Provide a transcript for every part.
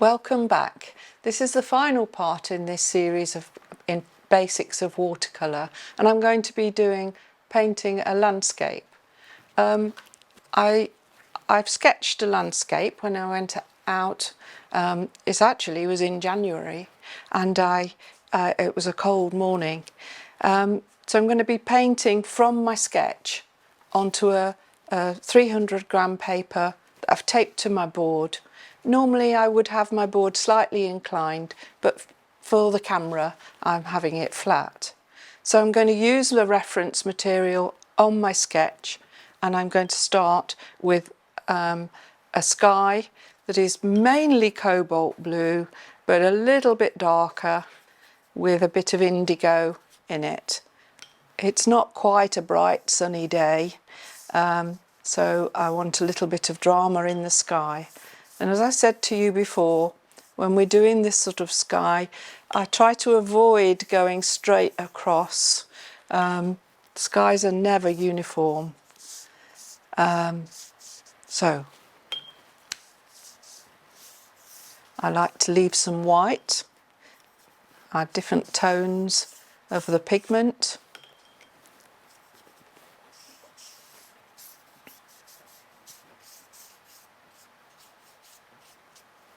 Welcome back. This is the final part in this series in basics of watercolour, and I'm going to be painting a landscape. I've sketched a landscape when I went out. It was in January, and it was a cold morning. So I'm going to be painting from my sketch onto a 300 gram paper that I've taped to my board. Normally I would have my board slightly inclined, but for the camera I'm having it flat. So I'm going to use the reference material on my sketch, and I'm going to start with a sky that is mainly cobalt blue but a little bit darker with a bit of indigo in it. It's not quite a bright sunny day, so I want a little bit of drama in the sky. And as I said to you before, when we're doing this sort of sky, I try to avoid going straight across. Skies are never uniform. So I like to leave some white, add different tones of the pigment.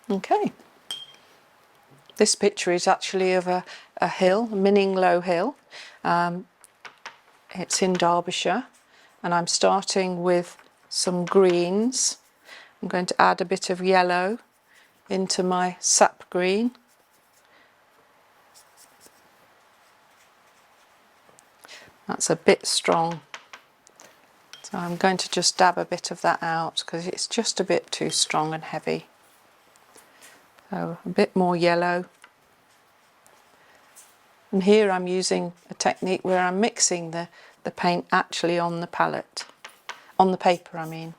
Okay. This picture is actually of a hill, Minninglow Hill. It's in Derbyshire, and I'm starting with some greens. I'm going to add a bit of yellow into my sap green. That's a bit strong, so I'm going to just dab a bit of that out because it's just a bit too strong and heavy. So a bit more yellow. And here I'm using a technique where I'm mixing the paint actually on the palette, on the paper I mean.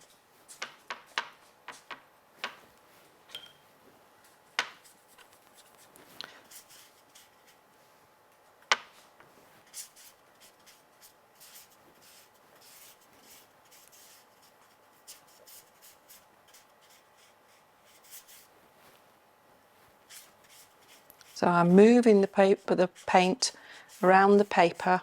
So I'm moving the paint around the paper.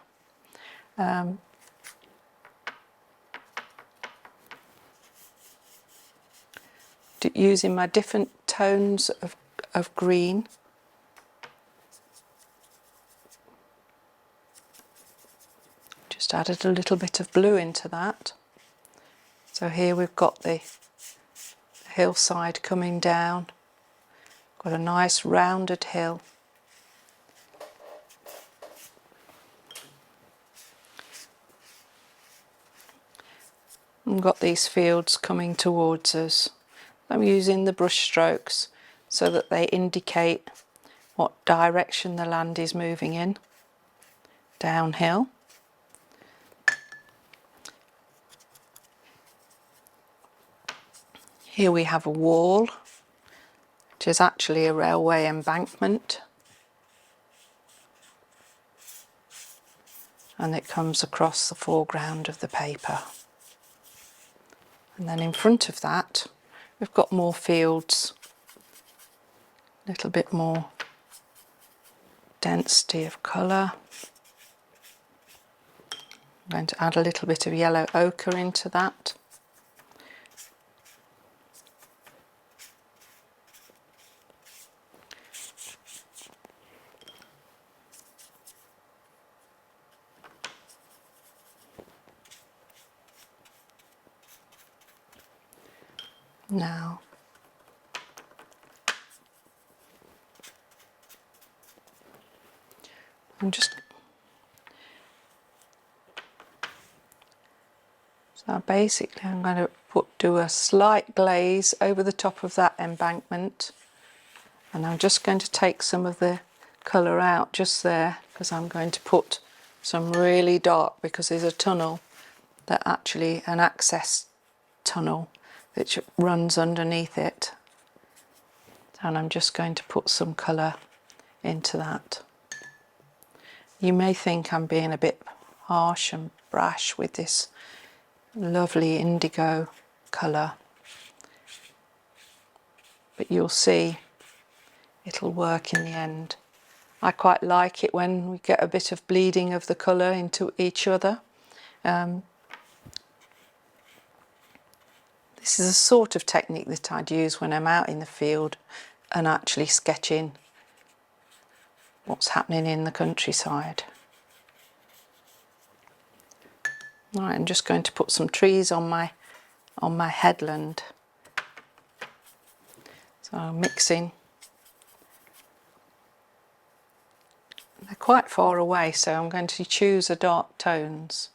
Using my different tones of green. Just added a little bit of blue into that. So here we've got the hillside coming down. Got a nice rounded hill. And got these fields coming towards us. I'm using the brush strokes so that they indicate what direction the land is moving in, downhill. Here we have a wall, which is actually a railway embankment. And it comes across the foreground of the paper. And then in front of that, we've got more fields, a little bit more density of colour. I'm going to add a little bit of yellow ochre into that. Now, I'm going to do a slight glaze over the top of that embankment, and I'm just going to take some of the colour out just there because I'm going to put some really dark, because there's a tunnel that actually, an access tunnel which runs underneath it, and I'm just going to put some colour into that. You may think I'm being a bit harsh and brash with this lovely indigo colour, but you'll see it'll work in the end. I quite like it when we get a bit of bleeding of the colour into each other. This is a sort of technique that I'd use when I'm out in the field and actually sketching what's happening in the countryside. Right, I'm just going to put some trees on my headland. So I'm mixing. They're quite far away, so I'm going to choose a dark tones.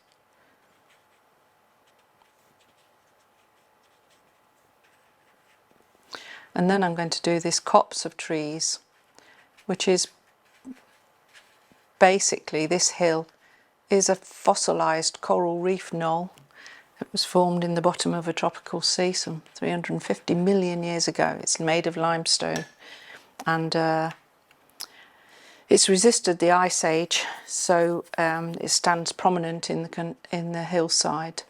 And then I'm going to do this copse of trees, which is basically, this hill is a fossilised coral reef knoll. It was formed in the bottom of a tropical sea some 350 million years ago. It's made of limestone, and it's resisted the ice age, so it stands prominent in the hillside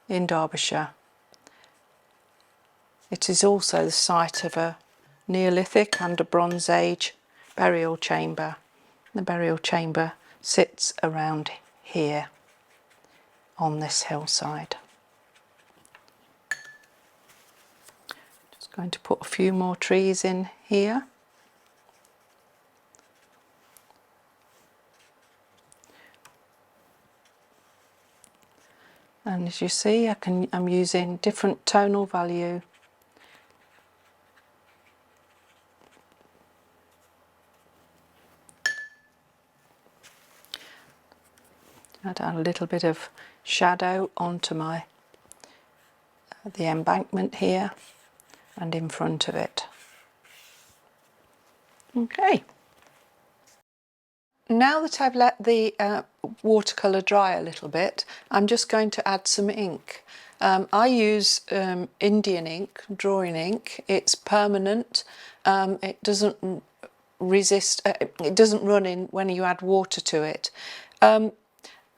in Derbyshire. It is also the site of a Neolithic and a Bronze Age burial chamber. The burial chamber sits around here on this hillside. Just going to put a few more trees in here. And as you see, I'm using different tonal value. Add a little bit of shadow onto the embankment here and in front of it. Okay. Now that I've let the watercolour dry a little bit, I'm just going to add some ink. I use Indian ink, drawing ink. It's permanent. It doesn't resist. It doesn't run in when you add water to it.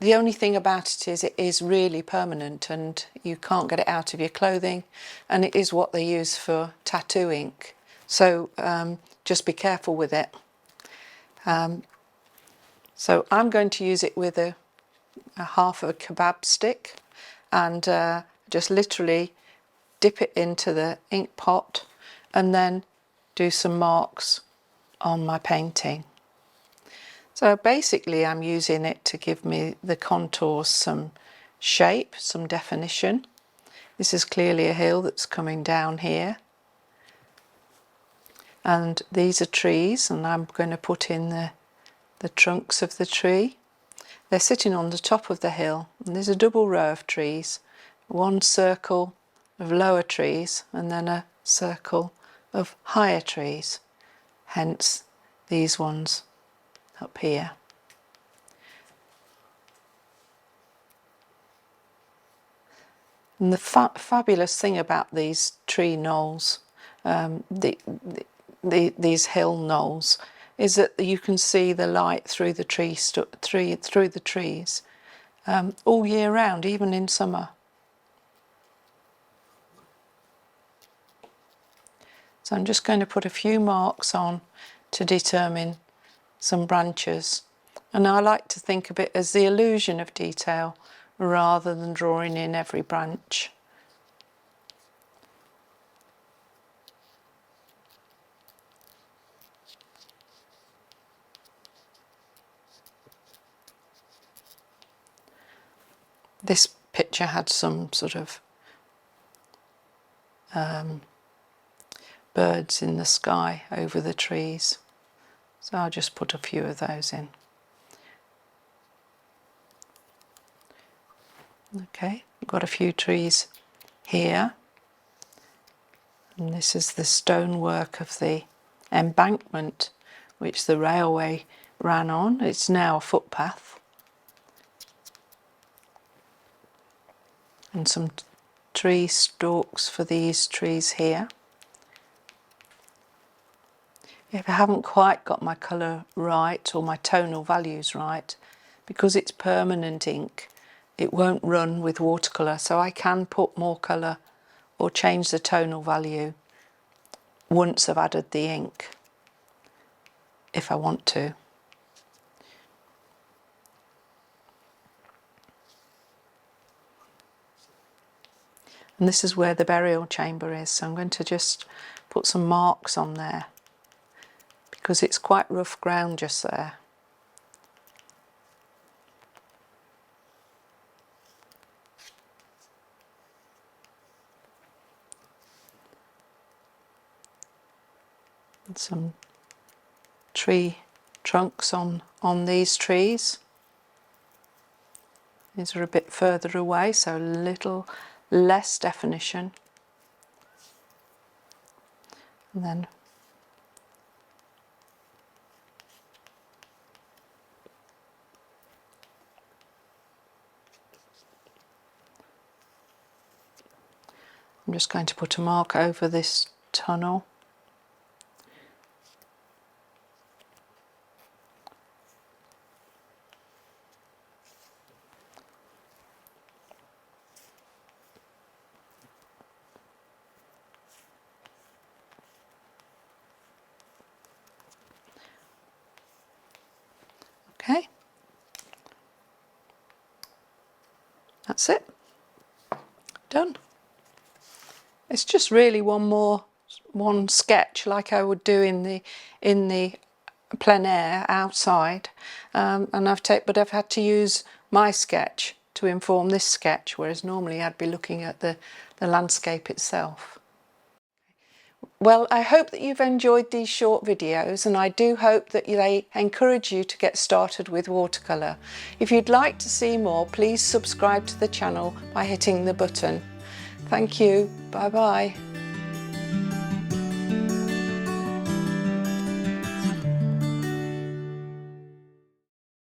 The only thing about it is really permanent, and you can't get it out of your clothing, and it is what they use for tattoo ink. So just be careful with it. So I'm going to use it with a half of a kebab stick, and just literally dip it into the ink pot and then do some marks on my painting. So basically I'm using it to give me the contours some shape, some definition. This is clearly a hill that's coming down here. And these are trees, and I'm going to put in the trunks of the tree. They're sitting on the top of the hill, and there's a double row of trees, one circle of lower trees and then a circle of higher trees, hence these ones up here. And the fabulous thing about these tree knolls, these hill knolls, is that you can see the light through the through the trees all year round, even in summer. So I'm just going to put a few marks on to determine some branches, and I like to think of it as the illusion of detail rather than drawing in every branch. This picture had some sort of birds in the sky over the trees, so I'll just put a few of those in. Okay, I've got a few trees here, and this is the stonework of the embankment which the railway ran on. It's now a footpath. And some tree stalks for these trees here. If I haven't quite got my colour right or my tonal values right, because it's permanent ink, it won't run with watercolour, so I can put more colour or change the tonal value once I've added the ink. if I want to. And this is where the burial chamber is, so I'm going to just put some marks on there because it's quite rough ground just there. And some tree trunks on these trees. These are a bit further away, so a little less definition. And then I'm just going to put a mark over this tunnel. Okay, that's it, done. It's just really one sketch like I would do in the plein air outside, and I've had to use my sketch to inform this sketch, whereas normally I'd be looking at the landscape itself. Well, I hope that you've enjoyed these short videos, and I do hope that they encourage you to get started with watercolour. If you'd like to see more, please subscribe to the channel by hitting the button. Thank you. Bye bye.